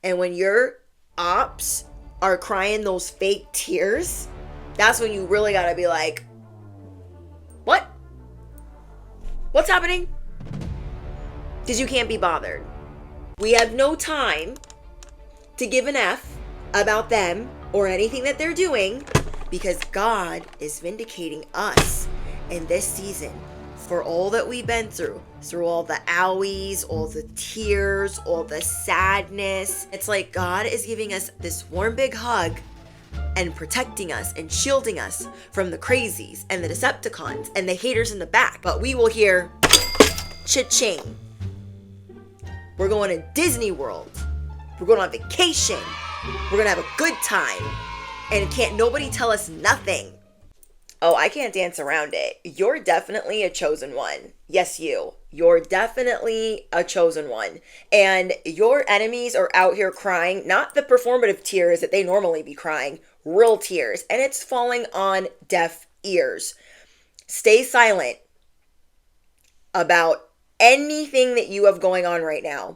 And when your ops are crying those fake tears, that's when you really gotta be like, what? What's happening? Because you can't be bothered. We have no time to give an F about them or anything that they're doing because God is vindicating us in this season for all that we've been through all the owies, all the tears, all the sadness. It's like God is giving us this warm big hug and protecting us and shielding us from the crazies and the Decepticons and the haters in the back. But we will hear cha-ching. We're going to Disney World. We're going on vacation. We're going to have a good time. And can't nobody tell us nothing. Oh, I can't dance around it. You're definitely a chosen one. Yes, you. You're definitely a chosen one. And your enemies are out here crying, not the performative tears that they normally be crying, real tears. And it's falling on deaf ears. Stay silent about anything that you have going on right now,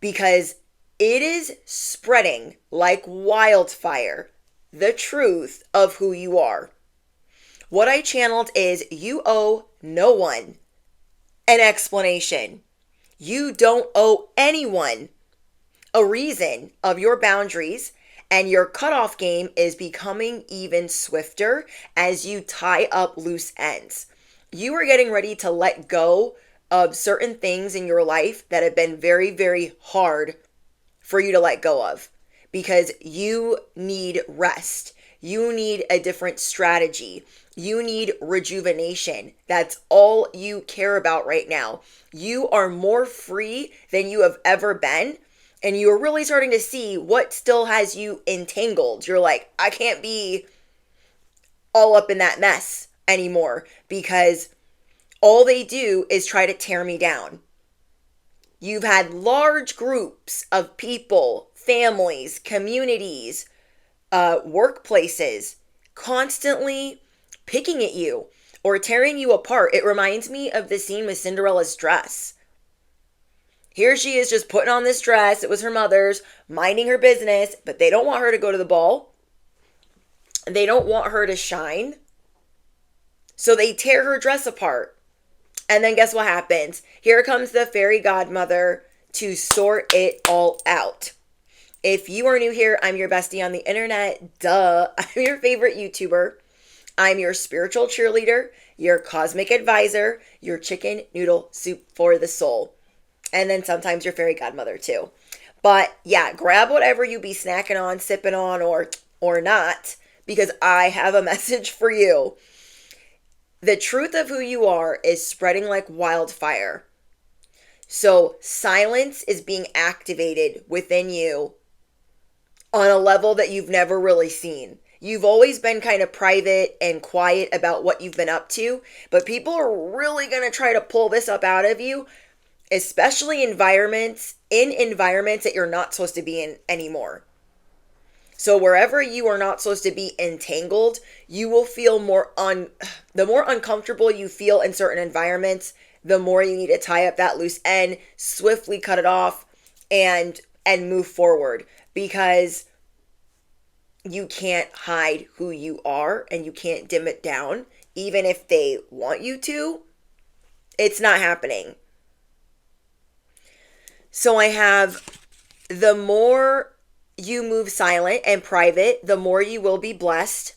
because it is spreading like wildfire the truth of who you are. What I channeled is you owe no one an explanation. You don't owe anyone a reason of your boundaries, and your cutoff game is becoming even swifter as you tie up loose ends. You are getting ready to let go of certain things in your life that have been very, very hard for you to let go of because you need rest. You need a different strategy. You need rejuvenation. That's all you care about right now. You are more free than you have ever been. And you're really starting to see what still has you entangled. You're like, I can't be all up in that mess anymore because all they do is try to tear me down. You've had large groups of people, families, communities, workplaces constantly picking at you or tearing you apart. It reminds me of the scene with Cinderella's dress. Here she is just putting on this dress. It was her mother's, minding her business, but they don't want her to go to the ball. They don't want her to shine. So they tear her dress apart. And then guess what happens? Here comes the fairy godmother to sort it all out. If you are new here, I'm your bestie on the internet. Duh. I'm your favorite YouTuber. I'm your spiritual cheerleader, your cosmic advisor, your chicken noodle soup for the soul. And then sometimes your fairy godmother too. But yeah, grab whatever you be snacking on, sipping on, or not, because I have a message for you. The truth of who you are is spreading like wildfire. So silence is being activated within you on a level that you've never really seen. You've always been kind of private and quiet about what you've been up to, but people are really going to try to pull this up out of you, especially in environments that you're not supposed to be in anymore. So wherever you are not supposed to be entangled, you will feel the more uncomfortable you feel in certain environments, the more you need to tie up that loose end, swiftly cut it off, and move forward, because you can't hide who you are and you can't dim it down. Even if they want you to, it's not happening. So I have, the more you move silent and private, the more you will be blessed,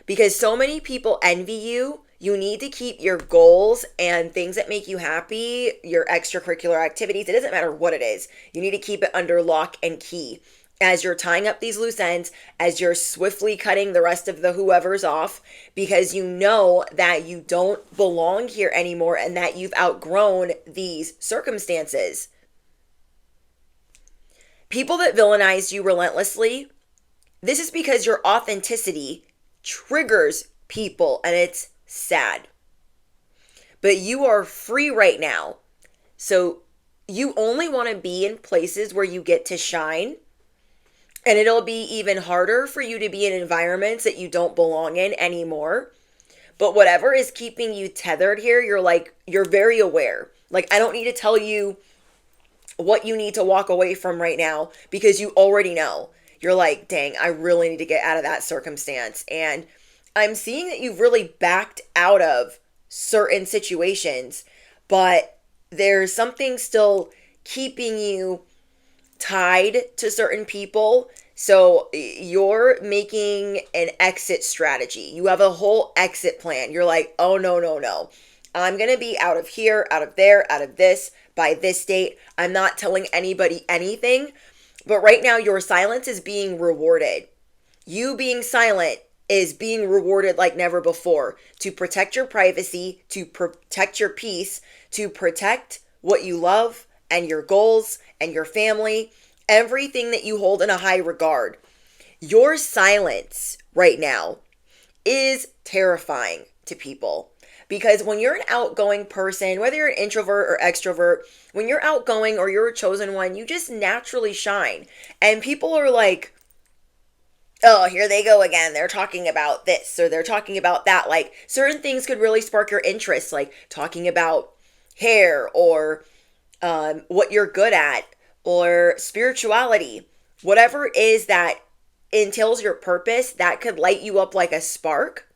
because so many people envy you. You need to keep your goals and things that make you happy, your extracurricular activities. It doesn't matter what it is. You need to keep it under lock and key as you're tying up these loose ends, as you're swiftly cutting the rest of the whoever's off, because you know that you don't belong here anymore and that you've outgrown these circumstances. People that villainize you relentlessly, this is because your authenticity triggers people, and it's sad. But you are free right now. So you only want to be in places where you get to shine. And it'll be even harder for you to be in environments that you don't belong in anymore. But whatever is keeping you tethered here, you're very aware. Like, I don't need to tell you what you need to walk away from right now because you already know. You're like, dang, I really need to get out of that circumstance. And I'm seeing that you've really backed out of certain situations, but there's something still keeping you tied to certain people. So you're making an exit strategy. You have a whole exit plan. You're like, oh, no, no, no. I'm going to be out of here, out of there, out of this by this date. I'm not telling anybody anything. But right now, your silence is being rewarded. You being silent is being rewarded like never before to protect your privacy, to protect your peace, to protect what you love and your goals and your family, everything that you hold in a high regard. Your silence right now is terrifying to people because when you're an outgoing person, whether you're an introvert or extrovert, when you're outgoing or you're a chosen one, you just naturally shine. And people are like, oh, here they go again. They're talking about this or they're talking about that. Like certain things could really spark your interest, like talking about hair or what you're good at or spirituality, whatever it is that entails your purpose, that could light you up like a spark.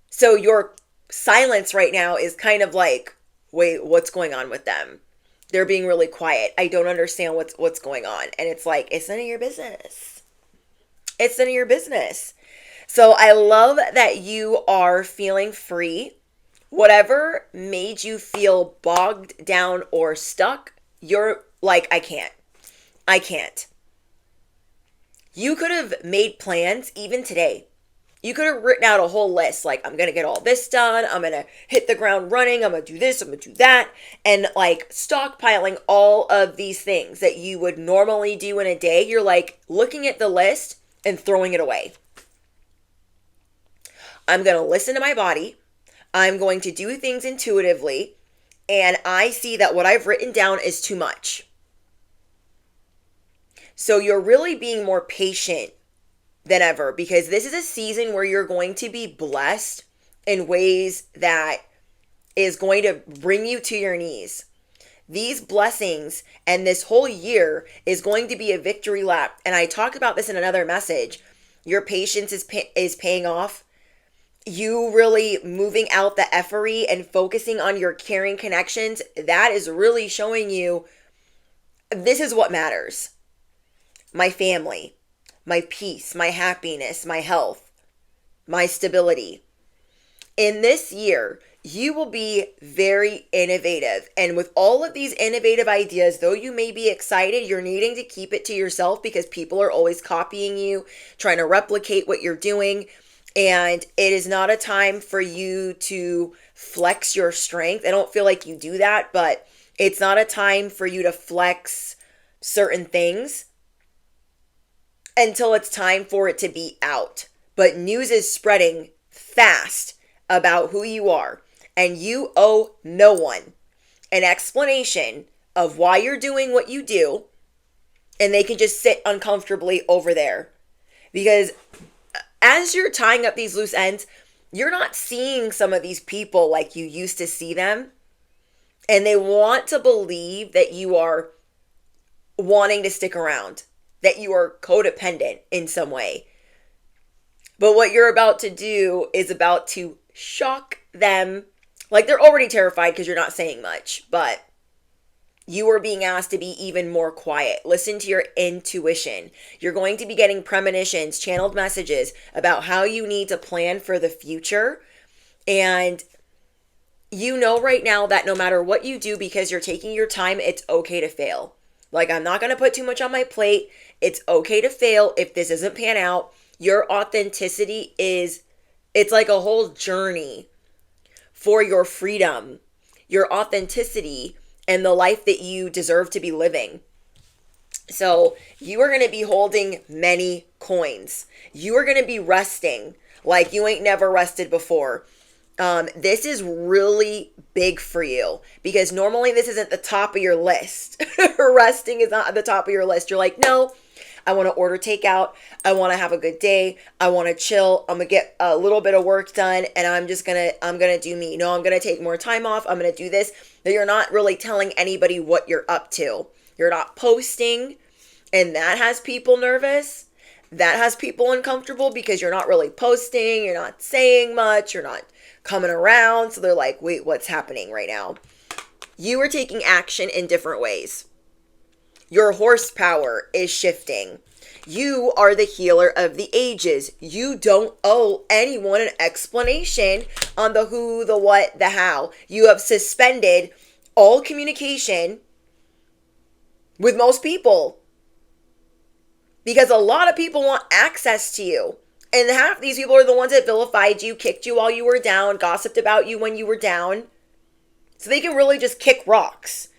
So your silence right now is kind of like, wait, what's going on with them? They're being really quiet. I don't understand what's going on. And it's like, it's none of your business. It's none of your business. So I love that you are feeling free. Whatever made you feel bogged down or stuck, you're like, I can't. You could have made plans even today. You could have written out a whole list, like, I'm going to get all this done. I'm going to hit the ground running. I'm going to do this. I'm going to do that. And like stockpiling all of these things that you would normally do in a day. You're like looking at the list and throwing it away. I'm going to listen to my body. I'm going to do things intuitively. And I see that what I've written down is too much. So you're really being more patient than ever because this is a season where you're going to be blessed in ways that is going to bring you to your knees. These blessings and this whole year is going to be a victory lap. And I talked about this in another message. Your patience is paying off. You really moving out the effery and focusing on your caring connections, that is really showing you this is what matters. My family, my peace, my happiness, my health, my stability. In this year, you will be very innovative. And with all of these innovative ideas, though you may be excited, you're needing to keep it to yourself because people are always copying you, trying to replicate what you're doing. And it is not a time for you to flex your strength. I don't feel like you do that, but it's not a time for you to flex certain things until it's time for it to be out. But news is spreading fast about who you are, and you owe no one an explanation of why you're doing what you do, and they can just sit uncomfortably over there. Because as you're tying up these loose ends, you're not seeing some of these people like you used to see them, and they want to believe that you are wanting to stick around, that you are codependent in some way. But what you're about to do is about to shock them. Like they're already terrified because you're not saying much, but you are being asked to be even more quiet. Listen to your intuition. You're going to be getting premonitions, channeled messages about how you need to plan for the future. And you know right now that no matter what you do, because you're taking your time, it's okay to fail. Like, I'm not going to put too much on my plate. It's okay to fail if this doesn't pan out. Your authenticity it's like a whole journey for your freedom, your authenticity, and the life that you deserve to be living. So you are going to be holding many coins. You are going to be resting like you ain't never rested before. This is really big for you because normally this isn't the top of your list. Resting is not at the top of your list. You're like, no, I want to order takeout. I want to have a good day. I want to chill. I'm going to get a little bit of work done and I'm going to do me. No, I'm going to take more time off. I'm going to do this. But you're not really telling anybody what you're up to. You're not posting, and that has people nervous. That has people uncomfortable because you're not really posting. You're not saying much. You're not coming around. So they're like, wait, what's happening right now? You are taking action in different ways. Your horsepower is shifting. You are the healer of the ages. You don't owe anyone an explanation on the who, the what, the how. You have suspended all communication with most people because a lot of people want access to you. And half these people are the ones that vilified you, kicked you while you were down, gossiped about you when you were down. So they can really just kick rocks.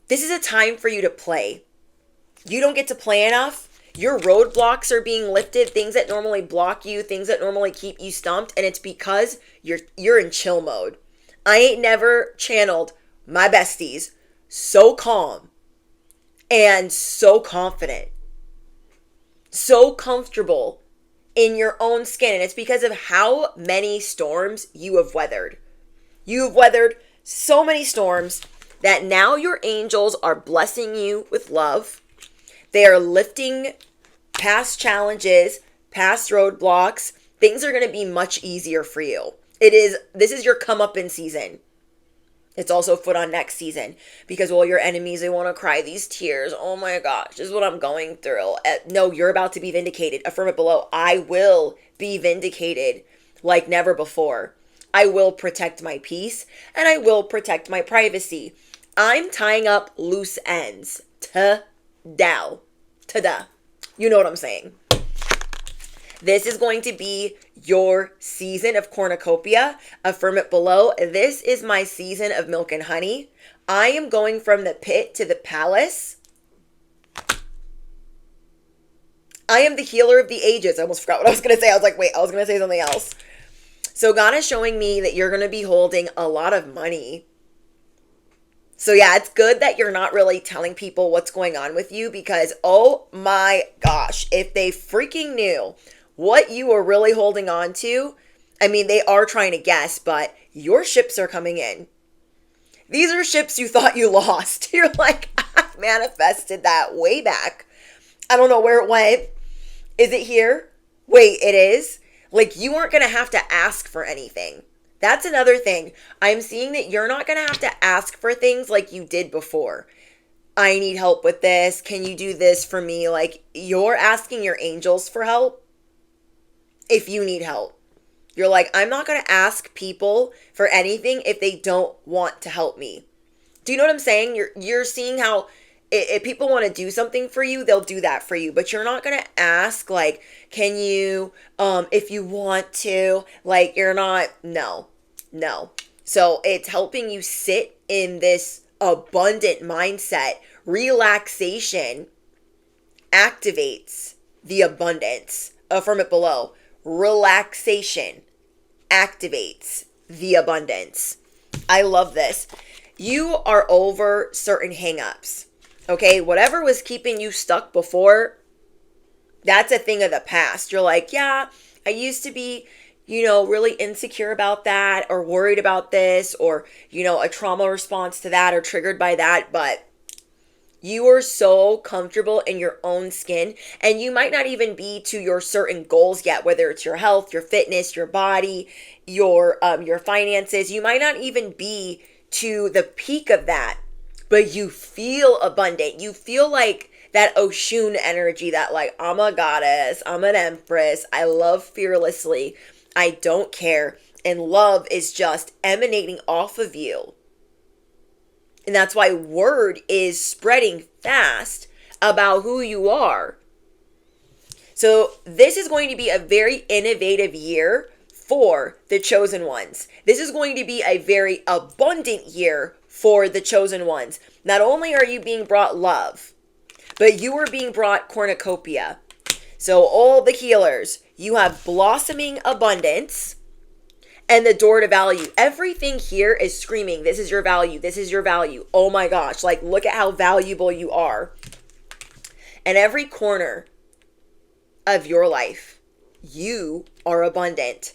This is a time for you to play. You don't get to play enough. Your roadblocks are being lifted, things that normally block you, things that normally keep you stumped, and it's because you're in chill mode. I ain't never channeled my besties so calm and so confident. So comfortable in your own skin. And it's because of how many storms you have weathered. You've weathered so many storms that now your angels are blessing you with love. They are lifting past challenges, past roadblocks. Things are going to be much easier for you. This is your come up in season. It's also foot on neck season because all your enemies, they want to cry these tears. Oh my gosh, this is what I'm going through. No, you're about to be vindicated. Affirm it below. I will be vindicated like never before. I will protect my peace and I will protect my privacy. I'm tying up loose ends. Ta-da. You know what I'm saying. This is going to be your season of cornucopia. Affirm it below. This is my season of milk and honey. I am going from the pit to the palace. I am the healer of the ages. I almost forgot what I was going to say. I was like, wait, I was going to say something else. So God is showing me that you're going to be holding a lot of money. So yeah, it's good that you're not really telling people what's going on with you because, oh my gosh, if they freaking knew what you are really holding on to, I mean, they are trying to guess, but your ships are coming in. These are ships you thought you lost. You're like, I manifested that way back. I don't know where it went. Is it here? Wait, it is? Like, you aren't going to have to ask for anything. That's another thing. I'm seeing that you're not going to have to ask for things like you did before. I need help with this. Can you do this for me? Like, you're asking your angels for help if you need help. You're like, I'm not going to ask people for anything if they don't want to help me. Do you know what I'm saying? You're seeing how if people want to do something for you, they'll do that for you. But you're not going to ask, like, can you, if you want to, like, you're not, no. So it's helping you sit in this abundant mindset. Relaxation activates the abundance. Affirm it below. Relaxation activates the abundance. I love this. You are over certain hangups. Okay, whatever was keeping you stuck before, that's a thing of the past. You're like, yeah, I used to be, really insecure about that or worried about this or, a trauma response to that or triggered by that. But you are so comfortable in your own skin and you might not even be to your certain goals yet, whether it's your health, your fitness, your body, your finances. You might not even be to the peak of that. But you feel abundant. You feel like that Oshun energy, that like, I'm a goddess, I'm an empress, I love fearlessly, I don't care. And love is just emanating off of you. And that's why word is spreading fast about who you are. So this is going to be a very innovative year for the chosen ones. This is going to be a very abundant year for the chosen ones. Not only are you being brought love, but you are being brought cornucopia. So all the healers, you have blossoming abundance. and the door to value. Everything here is screaming, this is your value, this is your value. Oh my gosh, like look at how valuable you are. And every corner of your life, you are abundant.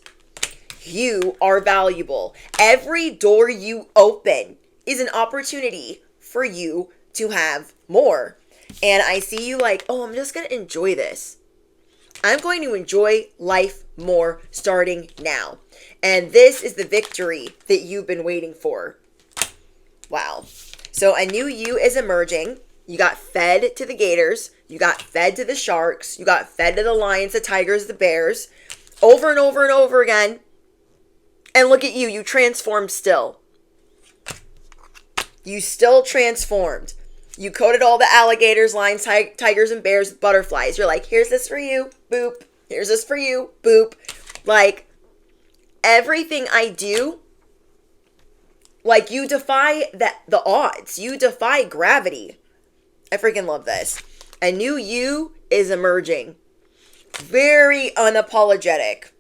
You are valuable. Every door you open is an opportunity for you to have more. And I see you like, oh, I'm just going to enjoy this. I'm going to enjoy life more starting now. And this is the victory that you've been waiting for. Wow. So a new you is emerging. You got fed to the gators. You got fed to the sharks. You got fed to the lions, the tigers, the bears. Over and over and over again. And look at you. You transformed still. You still transformed. You coated all the alligators, lions, tigers, and bears with butterflies. You're like, here's this for you. Boop. Here's this for you. Boop. Like, everything I do, like, you defy the odds. You defy gravity. I freaking love this. A new you is emerging. Very unapologetic.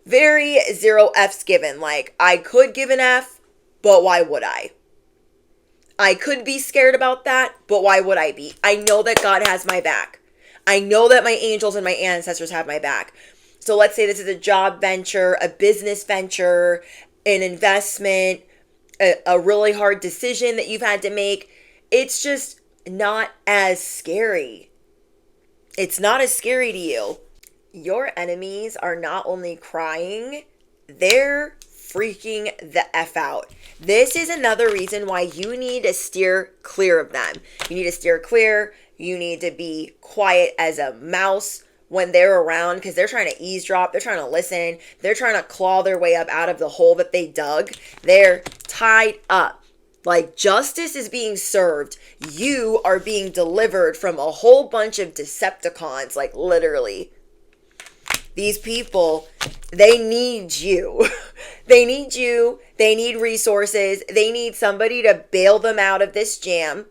Very zero F's given. Like, I could give an F, but why would I? I could be scared about that, but why would I be? I know that God has my back. I know that my angels and my ancestors have my back. So let's say this is a job venture, a business venture, an investment, a really hard decision that you've had to make. It's just not as scary. It's not as scary to you. Your enemies are not only crying, they're freaking the F out. This is another reason why you need to steer clear of them. You need to steer clear. You need to be quiet as a mouse when they're around, because they're trying to eavesdrop. They're trying to listen. They're trying to claw their way up out of the hole that they dug. They're tied up. Like, justice is being served. You are being delivered from a whole bunch of Decepticons, like literally. These people, they need you. They need you. They need resources. They need somebody to bail them out of this jam.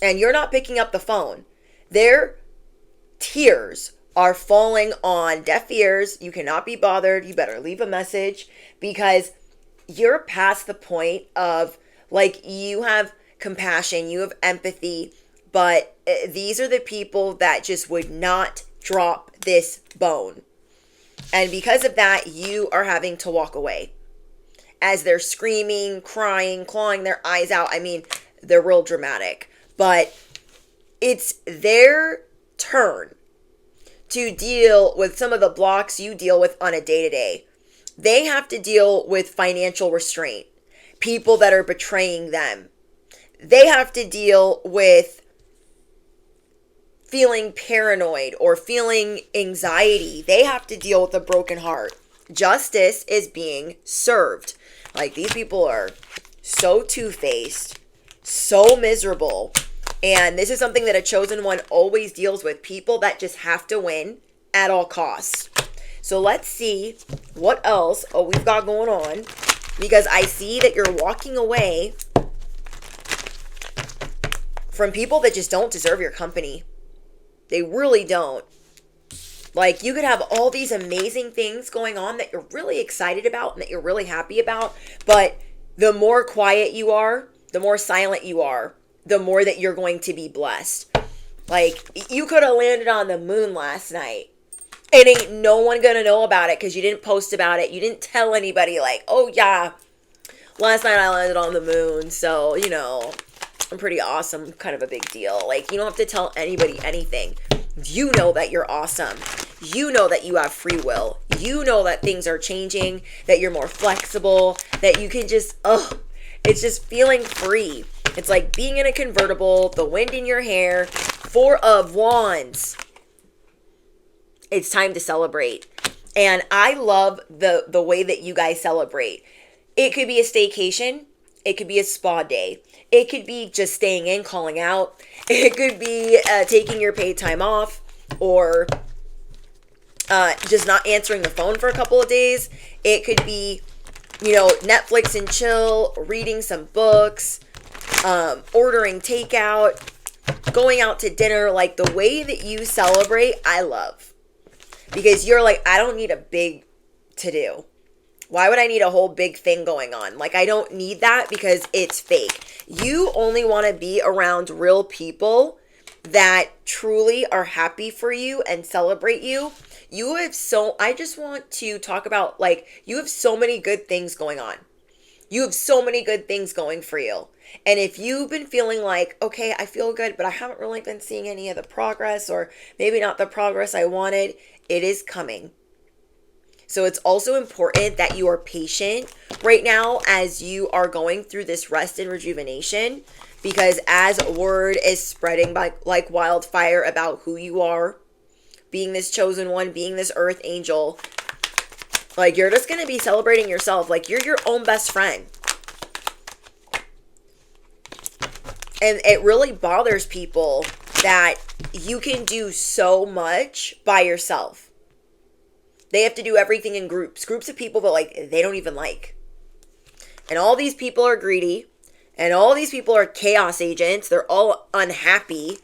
And you're not picking up the phone. Their tears are falling on deaf ears. You cannot be bothered. You better leave a message, because you're past the point of, like, you have compassion, you have empathy, but these are the people that just would not drop this bone. And because of that, you are having to walk away as they're screaming, crying, clawing their eyes out. I mean, they're real dramatic, but it's their turn to deal with some of the blocks you deal with on a day-to-day. They have to deal with financial restraint, people that are betraying them. They have to deal with feeling paranoid or feeling anxiety. They have to deal with a broken heart. Justice is being served. Like, these people are so two-faced, so miserable. And this is something that a chosen one always deals with. People that just have to win at all costs. So let's see what else we've got going on. Because I see that you're walking away from people that just don't deserve your company. They really don't. Like, you could have all these amazing things going on that you're really excited about and that you're really happy about. But the more quiet you are, the more silent you are, the more that you're going to be blessed. Like, you could have landed on the moon last night. And ain't no one gonna know about it because you didn't post about it. You didn't tell anybody, like, oh yeah, last night I landed on the moon. So, you know, I'm pretty awesome, kind of a big deal. Like, you don't have to tell anybody anything. You know that you're awesome. You know that you have free will. You know that things are changing, that you're more flexible, that you can just, it's just feeling free. It's like being in a convertible, the wind in your hair, 4 of Wands. It's time to celebrate. And I love the way that you guys celebrate. It could be a staycation. It could be a spa day. It could be just staying in, calling out. It could be taking your paid time off, or just not answering the phone for a couple of days. It could be, you know, Netflix and chill, reading some books, ordering takeout, going out to dinner. Like, the way that you celebrate, I love. Because you're like, I don't need a big to-do. Why would I need a whole big thing going on? Like, I don't need that because it's fake. You only want to be around real people that truly are happy for you and celebrate you. I just want to talk about, like, you have so many good things going on. You have so many good things going for you. And if you've been feeling like, okay, I feel good, but I haven't really been seeing any of the progress, or maybe not the progress I wanted, it is coming. So it's also important that you are patient right now as you are going through this rest and rejuvenation, because as word is spreading like wildfire about who you are, being this chosen one, being this earth angel, like, you're just going to be celebrating yourself. Like, you're your own best friend. And it really bothers people that you can do so much by yourself. They have to do everything in groups of people that, like, they don't even like. And all these people are greedy, and all these people are chaos agents. They're all unhappy.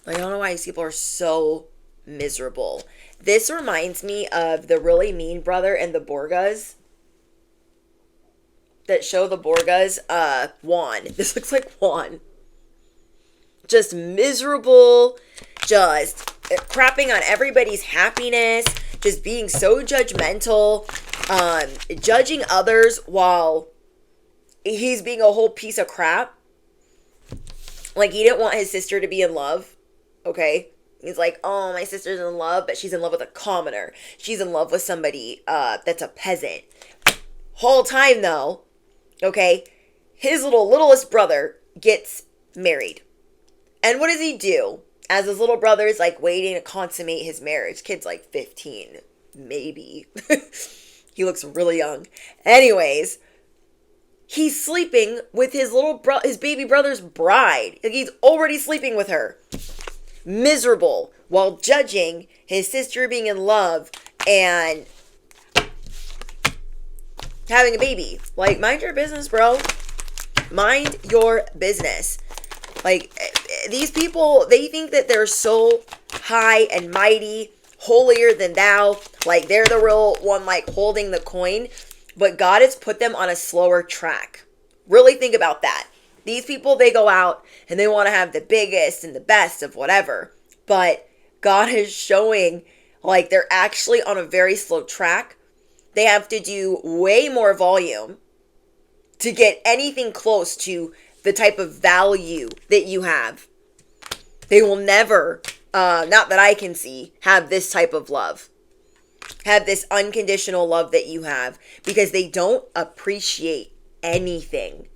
I don't know why these people are so miserable. This reminds me of the really mean brother and the Borgas. That show, the Borgas, Juan. This looks like Juan. Just miserable, just crapping on everybody's happiness, just being so judgmental, judging others while he's being a whole piece of crap. Like, he didn't want his sister to be in love, okay? He's like, oh, my sister's in love, but she's in love with a commoner. She's in love with somebody that's a peasant. Whole time, though, okay, his littlest brother gets married. And what does he do? As his little brother is, like, waiting to consummate his marriage. Kid's like 15, maybe. He looks really young. Anyways, he's sleeping with his his baby brother's bride. Like, he's already sleeping with her. Miserable, while judging his sister being in love and having a baby. Like, mind your business, bro. Mind your business. Like, these people, they think that they're so high and mighty, holier than thou. Like, they're the real one, like, holding the coin. But God has put them on a slower track. Really think about that. These people, they go out and they want to have the biggest and the best of whatever. But God is showing, like, they're actually on a very slow track. They have to do way more volume to get anything close to the type of value that you have. They will never, not that I can see, have this type of love. Have this unconditional love that you have, because they don't appreciate anything.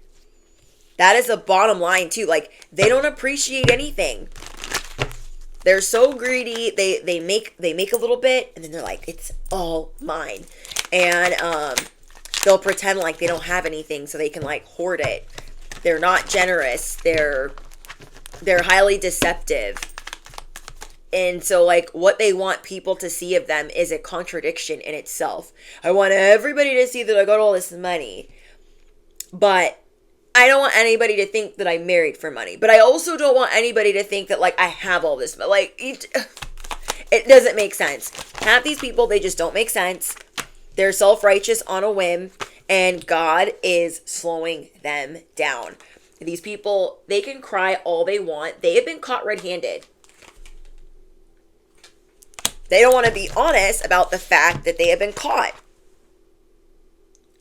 That is the bottom line too. Like, they don't appreciate anything. They're so greedy. They make a little bit and then they're like, it's all mine. And they'll pretend like they don't have anything so they can, like, hoard it. They're not generous. They're highly deceptive. And so, like, what they want people to see of them is a contradiction in itself. I want everybody to see that I got all this money, but I don't want anybody to think that I'm married for money. But I also don't want anybody to think that, like, I have all this money. Like, it doesn't make sense. Half these people, they just don't make sense. They're self-righteous on a whim. And God is slowing them down. These people, they can cry all they want. They have been caught red-handed. They don't want to be honest about the fact that they have been caught.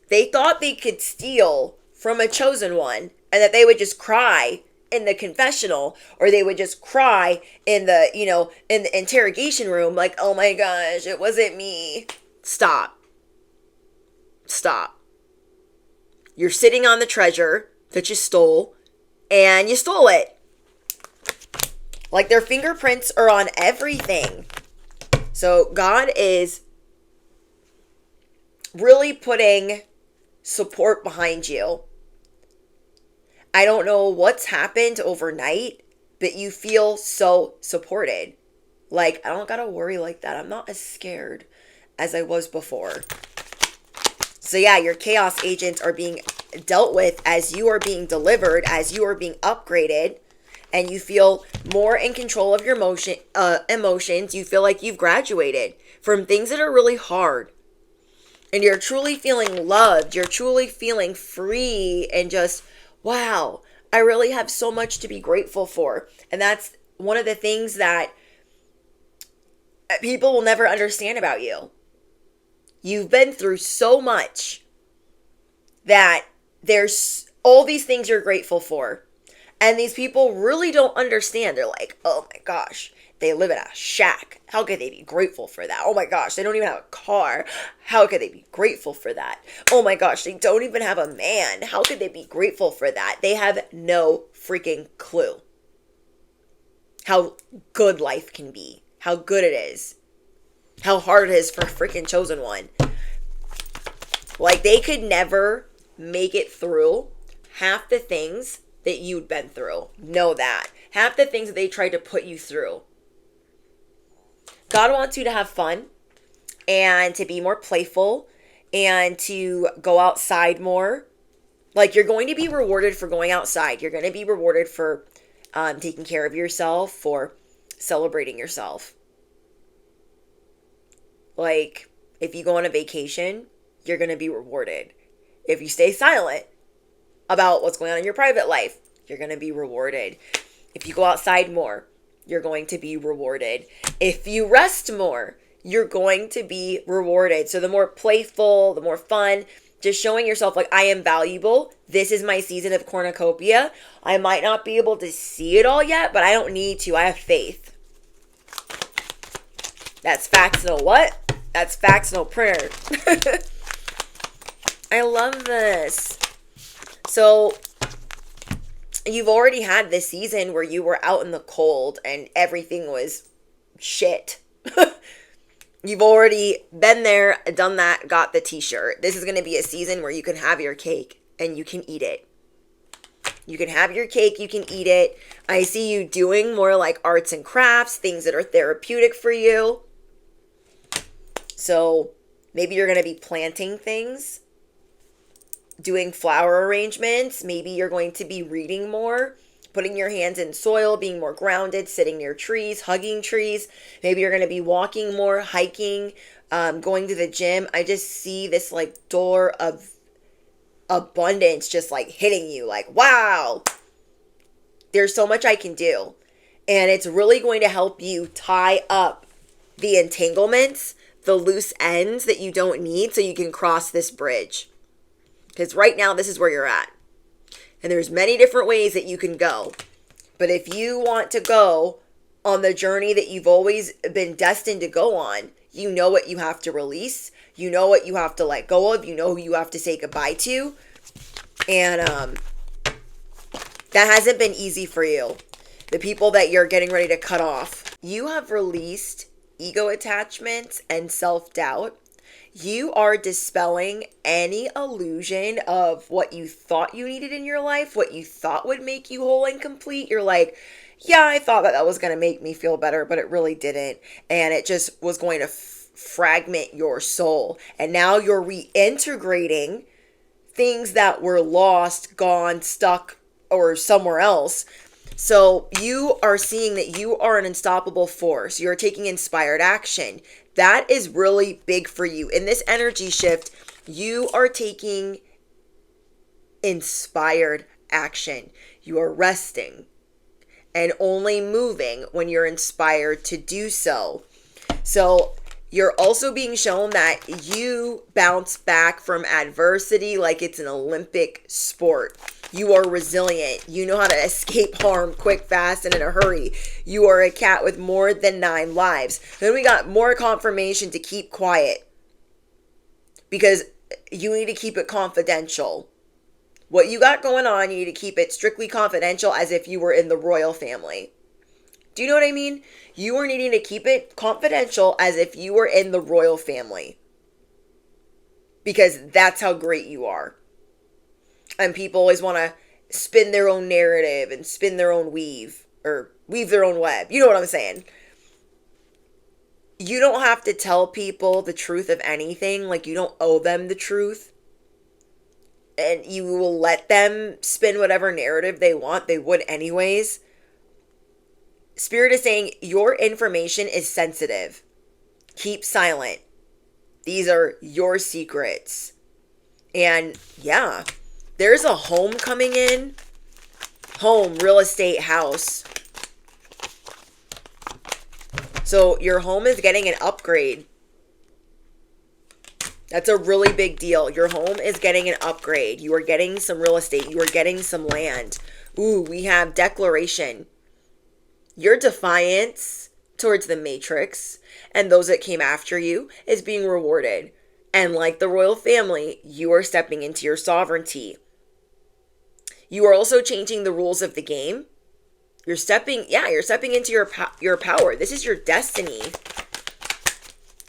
They thought they could steal from a chosen one and that they would just cry in the confessional, or they would just cry in the, in the interrogation room, like, oh my gosh, it wasn't me. Stop. You're sitting on the treasure that you stole, and you stole it. Like, their fingerprints are on everything. So God is really putting support behind you. I don't know what's happened overnight, but you feel so supported. Like, I don't gotta worry like that. I'm not as scared as I was before. So yeah, your chaos agents are being dealt with as you are being delivered, as you are being upgraded, and you feel more in control of your emotions. You feel like you've graduated from things that are really hard. and you're truly feeling loved, you're truly feeling free, and just, wow, I really have so much to be grateful for. And that's one of the things that people will never understand about you. You've been through so much that there's all these things you're grateful for. And these people really don't understand. They're like, oh my gosh, they live in a shack. How could they be grateful for that? Oh my gosh, they don't even have a car. How could they be grateful for that? Oh my gosh, they don't even have a man. How could they be grateful for that? They have no freaking clue how good life can be, how good it is, how hard it is for a freaking chosen one. Like, they could never make it through half the things that you'd been through. Know that. Half the things that they tried to put you through. God wants you to have fun and to be more playful and to go outside more. Like, you're going to be rewarded for going outside. You're going to be rewarded for taking care of yourself, for celebrating yourself. Like, if you go on a vacation, you're going to be rewarded. If you stay silent about what's going on in your private life, you're going to be rewarded. If you go outside more, you're going to be rewarded. If you rest more, you're going to be rewarded. So the more playful, the more fun, just showing yourself like, I am valuable. This is my season of cornucopia. I might not be able to see it all yet, but I don't need to. I have faith. That's facts, no what? That's facts, no printer. I love this. So you've already had this season where you were out in the cold and everything was shit. You've already been there, done that, got the t-shirt. This is going to be a season where you can have your cake and you can eat it. You can have your cake, you can eat it. I see you doing more like arts and crafts, things that are therapeutic for you. So maybe you're going to be planting things, doing flower arrangements. Maybe you're going to be reading more, putting your hands in soil, being more grounded, sitting near trees, hugging trees. Maybe you're going to be walking more, hiking, going to the gym. I just see this like door of abundance just like hitting you like, wow, there's so much I can do. And it's really going to help you tie up the entanglements, the loose ends that you don't need so you can cross this bridge. Because right now, this is where you're at. And there's many different ways that you can go. But if you want to go on the journey that you've always been destined to go on, you know what you have to release. You know what you have to let go of. You know who you have to say goodbye to. And that hasn't been easy for you. The people that you're getting ready to cut off. You have released ego attachments and self-doubt. You are dispelling any illusion of what you thought you needed in your life, what you thought would make you whole and complete. You're like, yeah, I thought that was going to make me feel better, but it really didn't. And it just was going to fragment your soul. And now you're reintegrating things that were lost, gone, stuck, or somewhere else. So you are seeing that you are an unstoppable force. You're taking inspired action. That is really big for you. In this energy shift, you are taking inspired action. You are resting and only moving when you're inspired to do so. So you're also being shown that you bounce back from adversity like it's an Olympic sport. You are resilient. You know how to escape harm quick, fast, and in a hurry. You are a cat with more than 9 lives. Then we got more confirmation to keep quiet because you need to keep it confidential. What you got going on, you need to keep it strictly confidential as if you were in the royal family. Do you know what I mean? You are needing to keep it confidential as if you were in the royal family because that's how great you are. And people always want to spin their own narrative and spin their own weave or weave their own web. You know what I'm saying? You don't have to tell people the truth of anything. Like, you don't owe them the truth. And you will let them spin whatever narrative they want. They would anyways. Spirit is saying your information is sensitive. Keep silent. These are your secrets. And yeah, there's a home coming in. Home, real estate, house. So your home is getting an upgrade. That's a really big deal. Your home is getting an upgrade. You are getting some real estate. You are getting some land. Ooh, we have declaration. Your defiance towards the Matrix and those that came after you is being rewarded. And like the royal family, you are stepping into your sovereignty. You are also changing the rules of the game. You're stepping into your power. This is your destiny.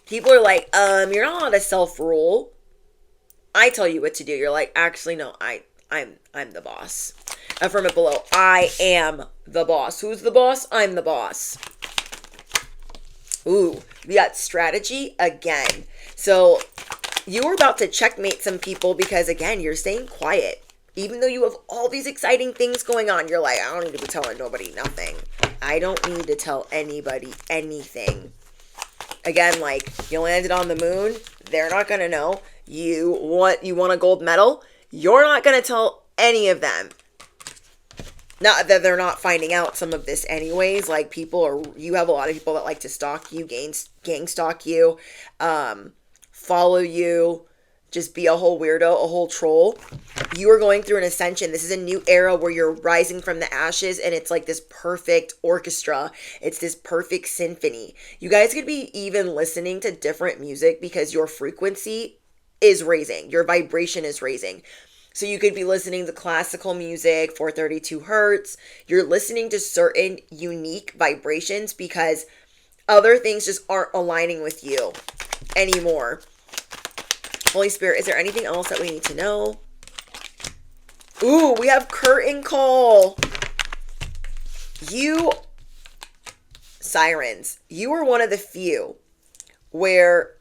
People are like, you're not allowed to self-rule. I tell you what to do. You're like, actually, no, I'm the boss. Affirm it below. I am the boss. Who's the boss? I'm the boss. Ooh, we got strategy again. So you were about to checkmate some people because, again, you're staying quiet. Even though you have all these exciting things going on, you're like, I don't need to be telling nobody nothing. I don't need to tell anybody anything. Again, like, you landed on the moon. They're not going to know. You want a gold medal. You're not going to tell any of them. Not that they're not finding out some of this anyways. Like, you have a lot of people that like to stalk you, gang stalk you, follow you, just be a whole weirdo, a whole troll. You are going through an ascension. This is a new era where you're rising from the ashes, and it's like this perfect orchestra. It's this perfect symphony. You guys could be even listening to different music because your frequency is raising. Your vibration is raising. So you could be listening to classical music, 432 hertz. You're listening to certain unique vibrations because other things just aren't aligning with you anymore. Holy Spirit, is there anything else that we need to know? Ooh, we have curtain call. You, sirens, you are one of the few where,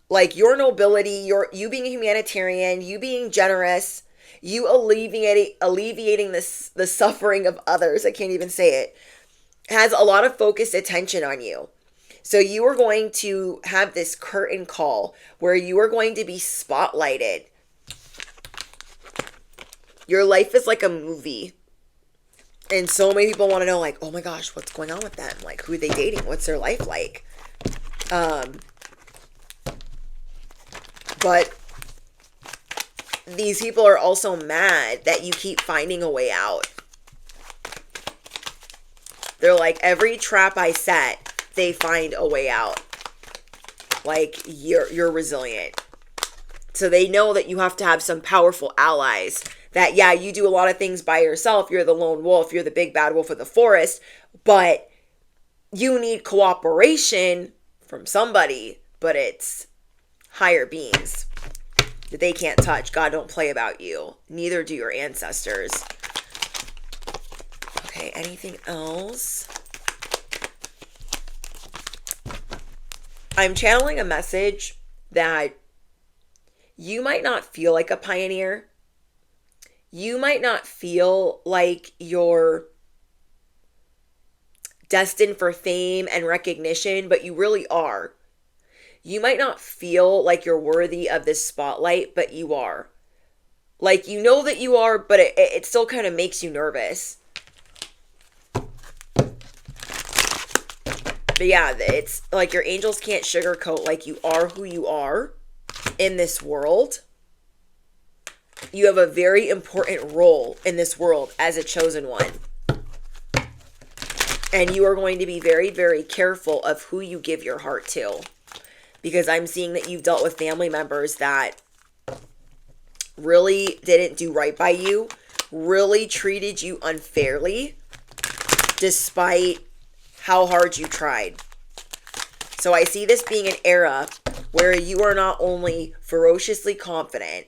like, your nobility, you being a humanitarian, you being generous, you alleviating the suffering of others, I can't even say it, has a lot of focused attention on you. So you are going to have this curtain call where you are going to be spotlighted. Your life is like a movie. And so many people want to know, like, oh my gosh, what's going on with them? Like, who are they dating? What's their life like? But these people are also mad that you keep finding a way out. They're like, every trap I set, they find a way out. Like, you're resilient. So they know that you have to have some powerful allies. That, yeah, you do a lot of things by yourself. You're the lone wolf. You're the big bad wolf of the forest. But you need cooperation from somebody. But it's higher beings that they can't touch. God don't play about you. Neither do your ancestors. Okay, anything else? I'm channeling a message that you might not feel like a pioneer. You might not feel like you're destined for fame and recognition, but you really are. You might not feel like you're worthy of this spotlight, but you are. Like, you know that you are, but it still kind of makes you nervous. But yeah, it's like your angels can't sugarcoat, like, you are who you are in this world. You have a very important role in this world as a chosen one. And you are going to be very, very careful of who you give your heart to. Because I'm seeing that you've dealt with family members that really didn't do right by you, really treated you unfairly, despite how hard you tried. So I see this being an era where you are not only ferociously confident,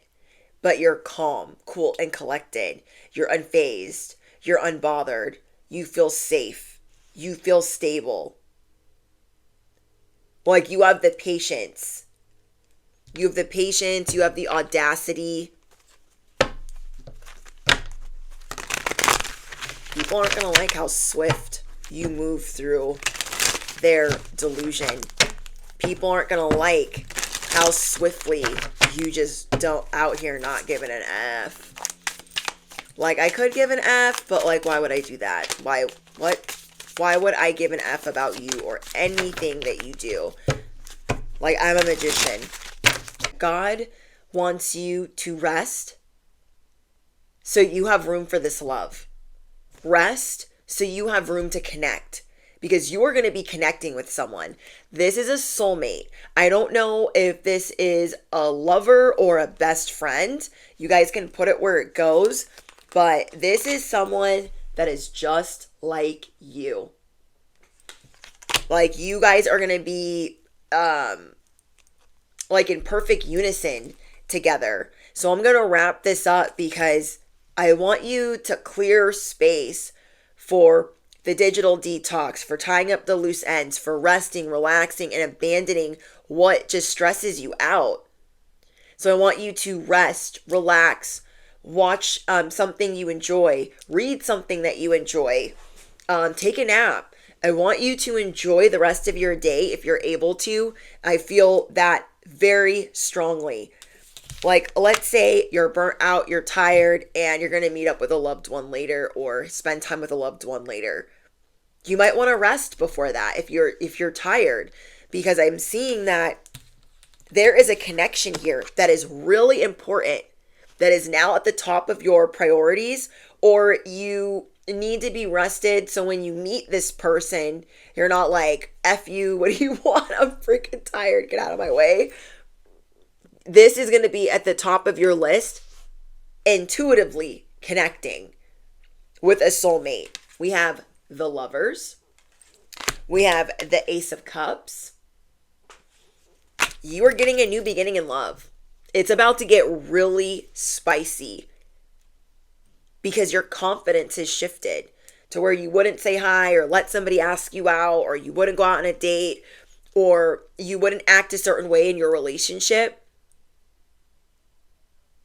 but you're calm, cool, and collected. You're unfazed. You're unbothered. You feel safe. You feel stable. Like, you have the patience. You have the patience. You have the audacity. People aren't going to like how swift you move through their delusion. People aren't going to like how swiftly you just don't out here not giving an F. Like, I could give an F, but like, why would I do that? Why would I give an F about you or anything that you do? Like, I'm a magician. God wants you to rest so you have room for this love. Rest so you have room to connect, because you are going to be connecting with someone. This is a soulmate. I don't know if this is a lover or a best friend. You guys can put it where it goes, but this is someone that is just like you. Like, you guys are going to be like in perfect unison together. So I'm going to wrap this up because I want you to clear space for the digital detox, for tying up the loose ends, for resting, relaxing, and abandoning what just stresses you out. So I want you to rest, relax, watch something you enjoy, read something that you enjoy, take a nap. I want you to enjoy the rest of your day if you're able to. I feel that very strongly. Like, let's say you're burnt out, you're tired, and you're going to meet up with a loved one later or spend time with a loved one later. You might want to rest before that if you're tired, because I'm seeing that there is a connection here that is really important, that is now at the top of your priorities, or you need to be rested so when you meet this person, you're not like, F you, what do you want? I'm freaking tired, get out of my way. This is going to be at the top of your list, intuitively connecting with a soulmate. We have the Lovers. We have the Ace of Cups. You are getting a new beginning in love. It's about to get really spicy because your confidence has shifted to where you wouldn't say hi or let somebody ask you out, or you wouldn't go out on a date, or you wouldn't act a certain way in your relationship.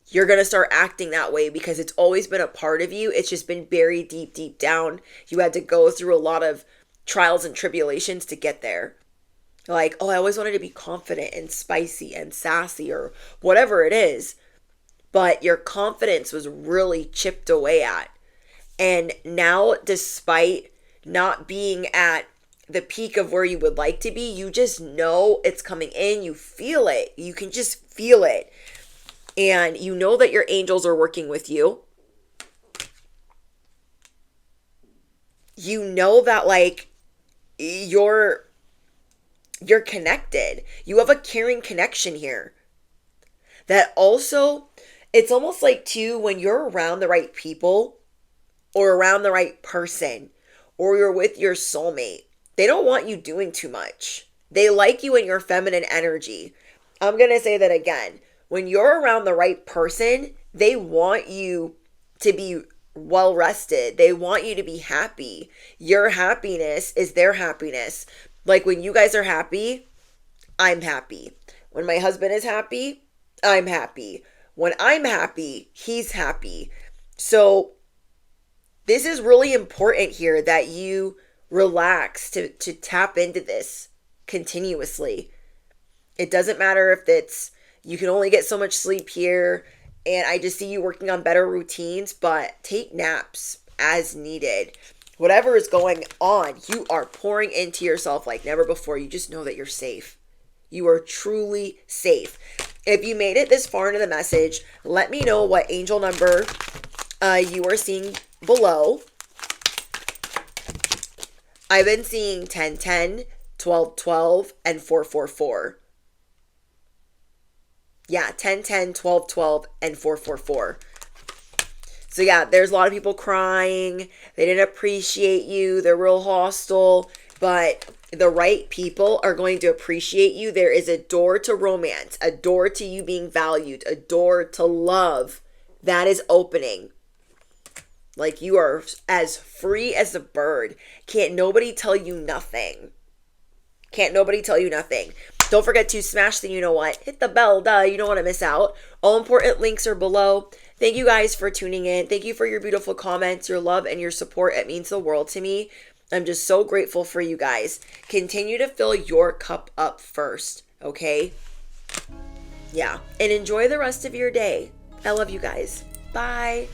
You're going to start acting that way because it's always been a part of you. It's just been buried deep, deep down. You had to go through a lot of trials and tribulations to get there. Like, oh, I always wanted to be confident and spicy and sassy or whatever it is. But your confidence was really chipped away at. And now, despite not being at the peak of where you would like to be, you just know it's coming in. You feel it. You can just feel it. And you know that your angels are working with you. You know that, like, you're connected. You have a caring connection here. That also, it's almost like too, when you're around the right people or around the right person, or you're with your soulmate, they don't want you doing too much. They like you in your feminine energy. I'm going to say that again. When you're around the right person, they want you to be well rested. They want you to be happy. Your happiness is their happiness. Like, when you guys are happy, I'm happy. When my husband is happy, I'm happy. When I'm happy, he's happy. So this is really important here, that you relax to tap into this continuously. It doesn't matter if it's, you can only get so much sleep here, and I just see you working on better routines, but take naps as needed. Whatever is going on, you are pouring into yourself like never before. You just know that you're safe. You are truly safe. If you made it this far into the message, let me know what angel number you are seeing below. I've been seeing 1010, 1212, and 444. Yeah, 1010, 1212, and 444. So yeah, there's a lot of people crying. They didn't appreciate you. They're real hostile. But the right people are going to appreciate you. There is a door to romance, a door to you being valued, a door to love that is opening. Like, you are as free as a bird. Can't nobody tell you nothing. Can't nobody tell you nothing. Don't forget to smash the you-know-what. Hit the bell, you don't want to miss out. All important links are below. Thank you guys for tuning in. Thank you for your beautiful comments, your love, and your support. It means the world to me. I'm just so grateful for you guys. Continue to fill your cup up first, okay? Yeah. And enjoy the rest of your day. I love you guys. Bye.